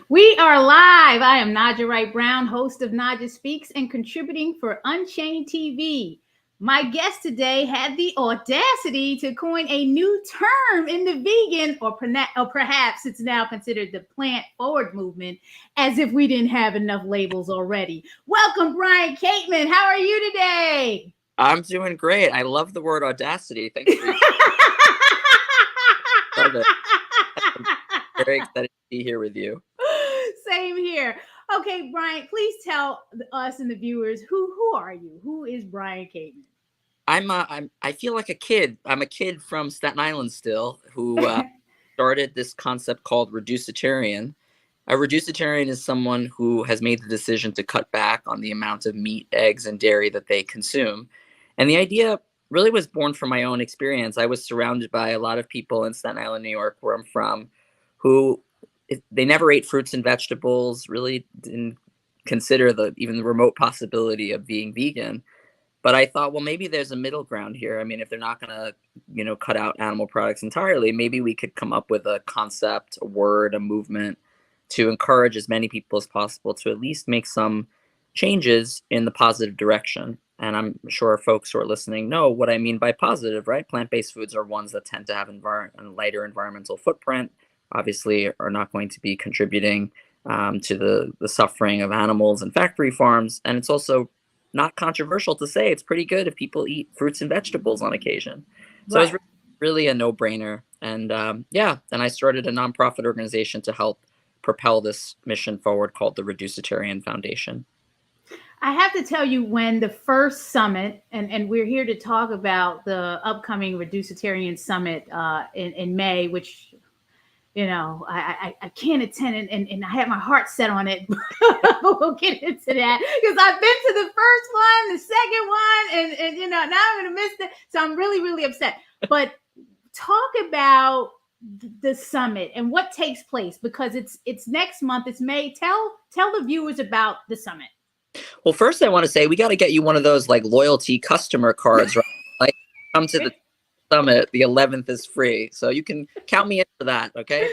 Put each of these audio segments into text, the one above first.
We are live. I am Naijha Wright Brown, host of Naijha Speaks and contributing for Unchained TV. My guest today had the audacity to coin a new term in the vegan, or perhaps it's now considered the plant-forward movement, as if we didn't have enough labels already. Welcome, Brian Kateman. How are you today? I'm doing great. I love the word audacity. Thanks for love it. I'm very excited to be here with you. Same here. Okay, Brian, please tell us and the viewers who are you? Who is Brian Kateman? I feel like a kid. I'm a kid from Staten Island still, who started this concept called Reducetarian. A Reducetarian is someone who has made the decision to cut back on the amount of meat, eggs, and dairy that they consume. And the idea really was born from my own experience. I was surrounded by a lot of people in Staten Island, New York, where I'm from, who they never ate fruits and vegetables, really didn't consider even the remote possibility of being vegan. But I thought, well, maybe there's a middle ground here. I mean, if they're not going to, cut out animal products entirely, maybe we could come up with a concept, a word, a movement to encourage as many people as possible to at least make some changes in the positive direction. And I'm sure folks who are listening know what I mean by positive, right? Plant-based foods are ones that tend to have a lighter environmental footprint, obviously are not going to be contributing to the suffering of animals and factory farms. And it's also not controversial to say it's pretty good if people eat fruits and vegetables on occasion. So It was really a no-brainer. And and I started a nonprofit organization to help propel this mission forward called the Reducetarian Foundation. I have to tell you, when the first summit, and we're here to talk about the upcoming Reducetarian Summit in May, which, I can't attend, and I have my heart set on it. We'll get into that because I've been to the first one, the second one, and now I'm going to miss it. So I'm really, really upset. But talk about the summit and what takes place, because it's next month. It's May. Tell the viewers about the summit. Well, first I want to say we got to get you one of those like loyalty customer cards, right? Like, come to the summit. The 11th is free, so you can count me in for that. Okay,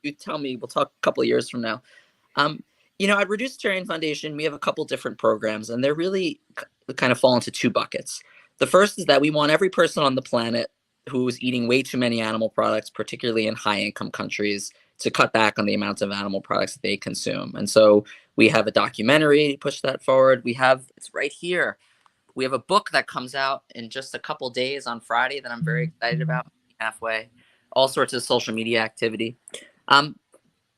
you tell me. We'll talk a couple of years from now. At Reducetarian Foundation, we have a couple different programs, and they're really kind of fall into two buckets. The first is that we want every person on the planet who's eating way too many animal products, particularly in high-income countries, to cut back on the amount of animal products that they consume. And so we have a documentary to push that forward. It's right here. We have a book that comes out in just a couple days on Friday that I'm very excited about, halfway. All sorts of social media activity. And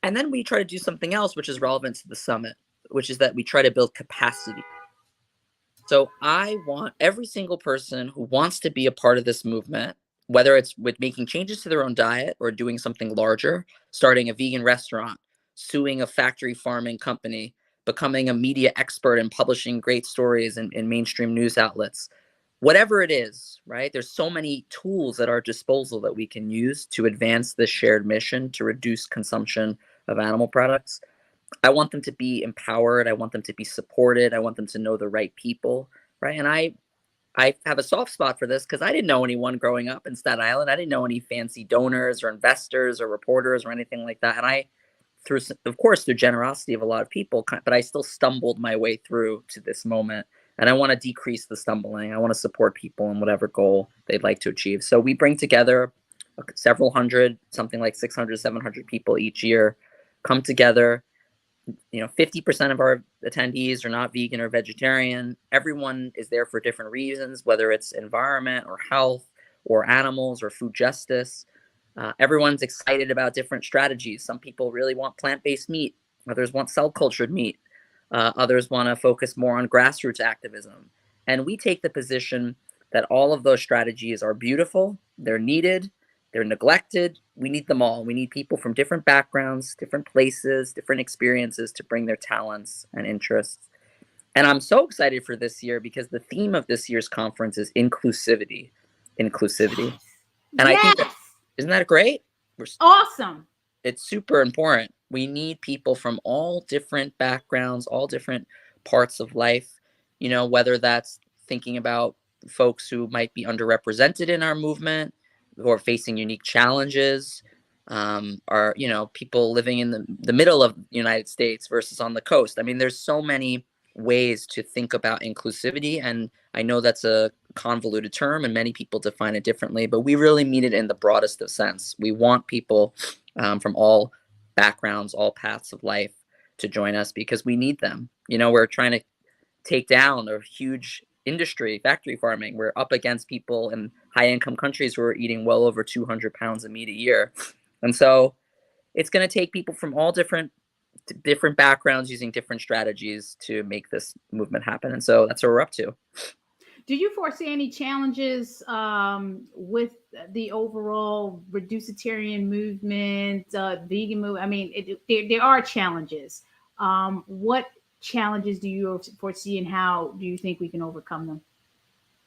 then we try to do something else which is relevant to the summit, which is that we try to build capacity. So I want every single person who wants to be a part of this movement, whether it's with making changes to their own diet or doing something larger, starting a vegan restaurant, suing a factory farming company, becoming a media expert and publishing great stories in mainstream news outlets, whatever it is, right? There's so many tools at our disposal that we can use to advance this shared mission to reduce consumption of animal products. I want them to be empowered. I want them to be supported. I want them to know the right people, right? And I have a soft spot for this because I didn't know anyone growing up in Staten Island. I didn't know any fancy donors or investors or reporters or anything like that. And through generosity of a lot of people, but I still stumbled my way through to this moment. And I want to decrease the stumbling. I want to support people in whatever goal they'd like to achieve. So we bring together several hundred, something like 600, 700 people each year, come together. 50% of our attendees are not vegan or vegetarian. Everyone is there for different reasons, whether it's environment or health or animals or food justice. Everyone's excited about different strategies. Some people really want plant-based meat. Others want cell-cultured meat. Others want to focus more on grassroots activism. And we take the position that all of those strategies are beautiful, they're needed, they're neglected. We need them all. We need people from different backgrounds, different places, different experiences to bring their talents and interests. And I'm so excited for this year because the theme of this year's conference is inclusivity. Inclusivity. And I think isn't that great? Awesome. It's super important. We need people from all different backgrounds, all different parts of life, whether that's thinking about folks who might be underrepresented in our movement, who are facing unique challenges, are, you know, people living in the middle of the United States versus on the coast. I mean, there's so many ways to think about inclusivity, and I know that's a convoluted term and many people define it differently, but we really mean it in the broadest of sense. We want people from all backgrounds, all paths of life to join us because we need them. You know, we're trying to take down a huge industry, factory farming. We're up against people in high income countries who are eating well over 200 pounds of meat a year. And so it's going to take people from all different backgrounds using different strategies to make this movement happen. And so that's what we're up to. Do you foresee any challenges with the overall reducetarian movement, vegan movement? I mean, there are challenges. What challenges do you foresee, and how do you think we can overcome them?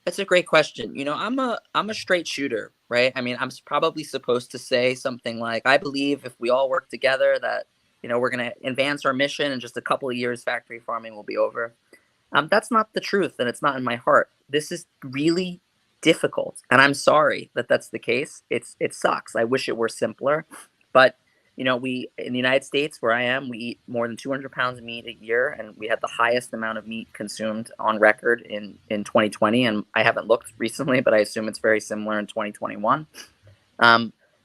That's a great question. You know, I'm a straight shooter, right? I mean, I'm probably supposed to say something like, I believe if we all work together that, you know, we're going to advance our mission in just a couple of years, factory farming will be over. That's not the truth, and it's not in my heart. This is really difficult, and I'm sorry that that's the case. It sucks. I wish it were simpler, but you know, we in the United States, where I am, we eat more than 200 pounds of meat a year, and we had the highest amount of meat consumed on record in 2020. And I haven't looked recently, but I assume it's very similar in 2021.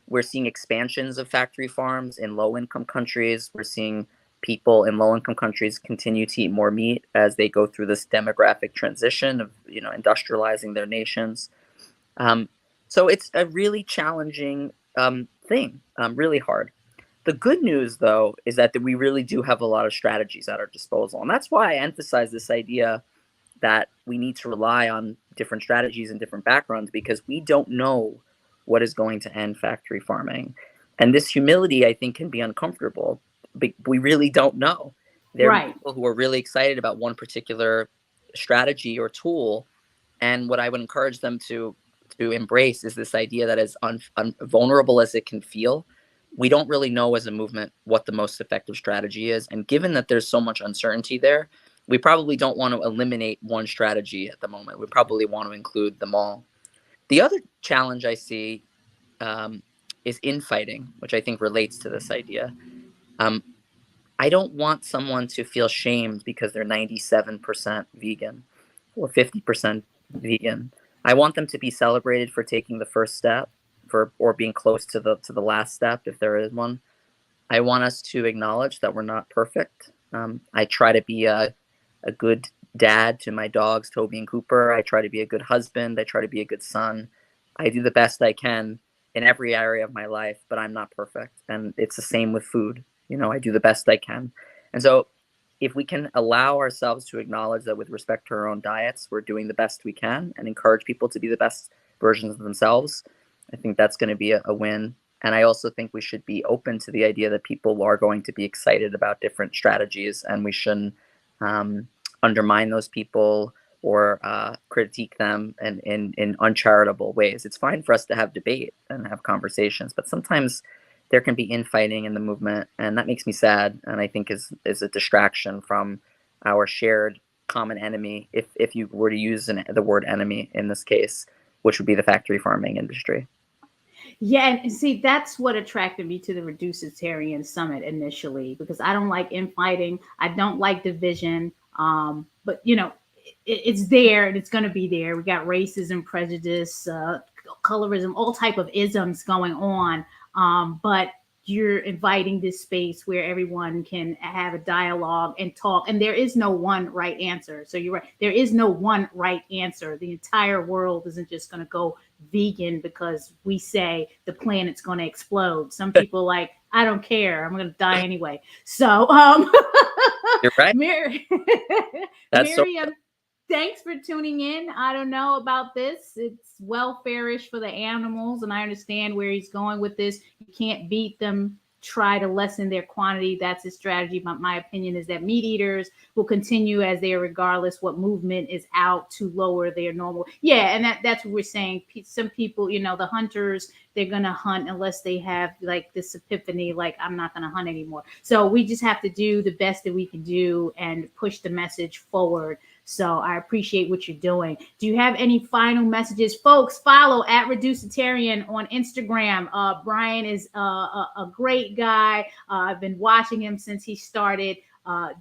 We're seeing expansions of factory farms in low-income countries. We're seeing people in low-income countries continue to eat more meat as they go through this demographic transition of, you know, industrializing their nations. So it's a really challenging thing, really hard. The good news, though, is that we really do have a lot of strategies at our disposal. And that's why I emphasize this idea that we need to rely on different strategies and different backgrounds, because we don't know what is going to end factory farming. And this humility, I think, can be uncomfortable, but we really don't know. There are people who are really excited about one particular strategy or tool. And what I would encourage them to embrace is this idea that as vulnerable as it can feel, we don't really know as a movement what the most effective strategy is. And given that there's so much uncertainty there, we probably don't want to eliminate one strategy at the moment. We probably want to include them all. The other challenge I see is infighting, which I think relates to this idea. I don't want someone to feel shamed because they're 97% vegan or 50% vegan. I want them to be celebrated for taking the first step, or being close to the last step, if there is one. I want us to acknowledge that we're not perfect. I try to be a good dad to my dogs, Tobey and Cooper. I try to be a good husband. I try to be a good son. I do the best I can in every area of my life, but I'm not perfect. And it's the same with food. You know, I do the best I can. And so if we can allow ourselves to acknowledge that with respect to our own diets, we're doing the best we can and encourage people to be the best versions of themselves, I think that's going to be a win. And I also think we should be open to the idea that people are going to be excited about different strategies, and we shouldn't undermine those people or critique them in uncharitable ways. It's fine for us to have debate and have conversations, but sometimes there can be infighting in the movement, and that makes me sad, and I think is a distraction from our shared common enemy, if you were to use the word enemy in this case, which would be the factory farming industry. Yeah, and see, that's what attracted me to the Reducetarian Summit initially, because I don't like infighting, I don't like division, but you know, it's there and it's going to be there. We got racism, prejudice, colorism, all type of isms going on, but you're inviting this space where everyone can have a dialogue and talk, and there is no one right answer. So you're right, there is no one right answer. The entire world isn't just going to go vegan because we say the planet's going to explode. Some people like, I don't care, I'm going to die anyway. So you're right. Miriam, thanks for tuning in. I don't know about this. It's welfare-ish for the animals, and I understand where he's going with this. You can't beat them. Try to lessen their quantity. That's his strategy. But my opinion is that meat eaters will continue as they are, regardless what movement is out to lower their normal. Yeah, and that's what we're saying. Some people, you know, the hunters, they're going to hunt unless they have like this epiphany, like, I'm not going to hunt anymore. So we just have to do the best that we can do and push the message forward. So I appreciate what you're doing. Do you have any final messages? Folks, follow at Reducetarian on Instagram. Brian is a great guy. I've been watching him since he started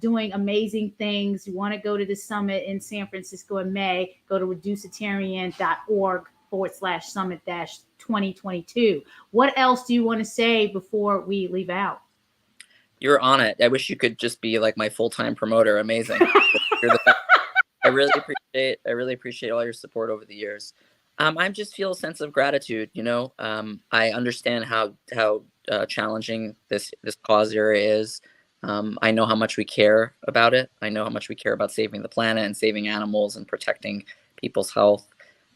doing amazing things. You want to go to the summit in San Francisco in May, go to reducetarian.org/summit-2022. What else do you want to say before we leave out? You're on it. I wish you could just be like my full-time promoter. Amazing. You're the best. I really appreciate all your support over the years. I just feel a sense of gratitude. I understand how challenging this cause area is. I know how much we care about it. I know how much we care about saving the planet and saving animals and protecting people's health.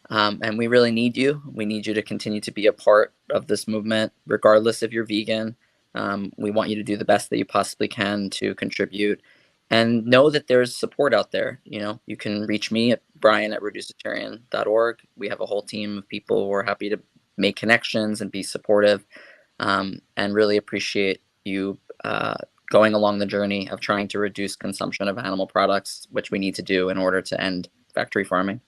And we really need you. We need you to continue to be a part of this movement, regardless if you're vegan. We want you to do the best that you possibly can to contribute. And know that there's support out there. You can reach me at brian@reducetarian.org. We have a whole team of people who are happy to make connections and be supportive, and really appreciate you going along the journey of trying to reduce consumption of animal products, which we need to do in order to end factory farming.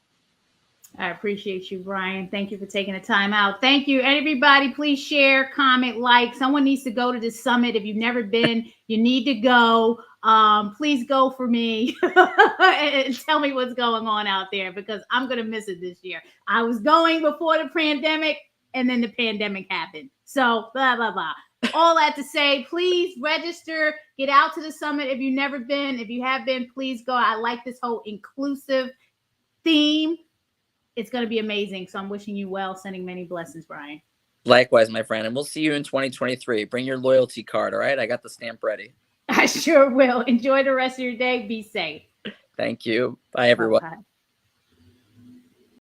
I appreciate you, Brian. Thank you for taking the time out. Thank you. Everybody, please share, comment, like. Someone needs to go to this summit. If you've never been, you need to go. Please go for me and tell me what's going on out there, because I'm going to miss it this year. I was going before the pandemic, and then the pandemic happened. So blah, blah, blah. All that to say, please register, get out to the summit. If you've never been, if you have been, please go. I like this whole inclusive theme. It's going to be amazing. So I'm wishing you well, sending many blessings, Brian. Likewise, my friend. And we'll see you in 2023. Bring your loyalty card. All right. I got the stamp ready. I sure will. Enjoy the rest of your day. Be safe. Thank you. Bye, everyone. Bye-bye.